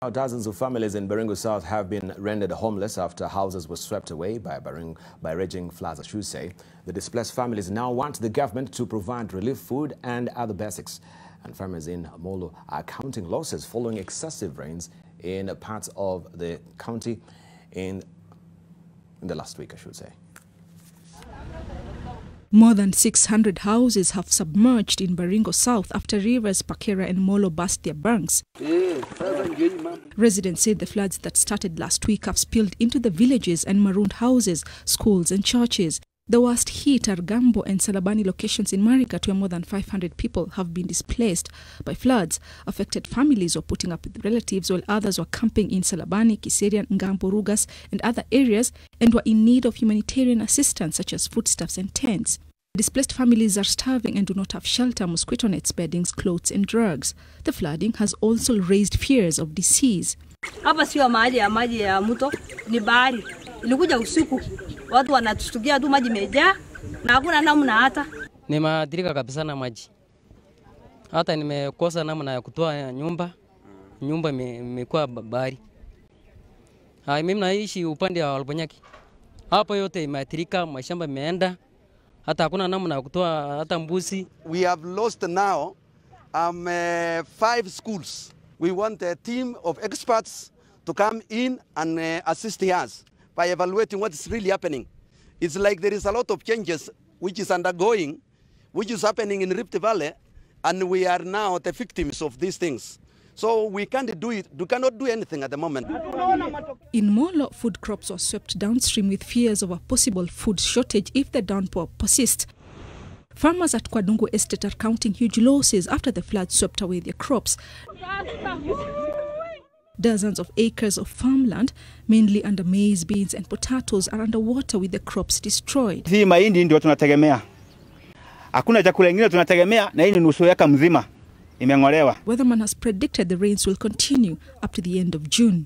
Now, dozens of families in Baringo South have been rendered homeless after houses were swept away by raging floods, I should say. The displaced families now want the government to provide relief food and other basics. And farmers in Molo are counting losses following excessive rains in parts of the county in the last week, I should say. More than 600 houses have submerged in Baringo South after rivers Pakera and Molo burst their banks. Residents said the floods that started last week have spilled into the villages and marooned houses, schools and churches. The worst hit are Gambo and Salabani locations in Marigat, where more than 500 people have been displaced by floods. Affected families were putting up with relatives, while others were camping in Salabani, Kiserian, Ngambo, Rugas and other areas and were in need of humanitarian assistance such as foodstuffs and tents. Displaced families are starving and do not have shelter, mosquito nets, beddings, clothes and drugs. The flooding has also raised fears of disease. Hapa sio maji ya mto, ni bahari. Ilikuja usiku, watu wanatustukia tu maji imejaa na hakuna namna hata. Nimeathirika kabisa na maji. Hata nimekosa namna ya kutoa nyumba. Nyumba imekuwa bahari. Mimi naishi upande wa Albonyaki. Hapo yote imeathirika, mashamba imeenda. Hata hakuna namna ya kutoa hata mbuzi. We have lost now 5 schools. We want a team of experts to come in and assist us by evaluating what is really happening. It's like there is a lot of changes which is undergoing, which is happening in Rift Valley, and we are now the victims of these things. So we can't do it. We cannot do anything at the moment. In Molo, food crops were swept downstream with fears of a possible food shortage if the downpour persists. Farmers at Kwadungu Estate are counting huge losses after the flood swept away their crops. Dozens of acres of farmland, mainly under maize, beans and potatoes, are underwater with the crops destroyed. Hii mahindi ndio tunategemea. Hakuna chakula kingine tunategemea na hii ni nusu eka mzima imeng'olewa. Weatherman has predicted the rains will continue up to the end of June.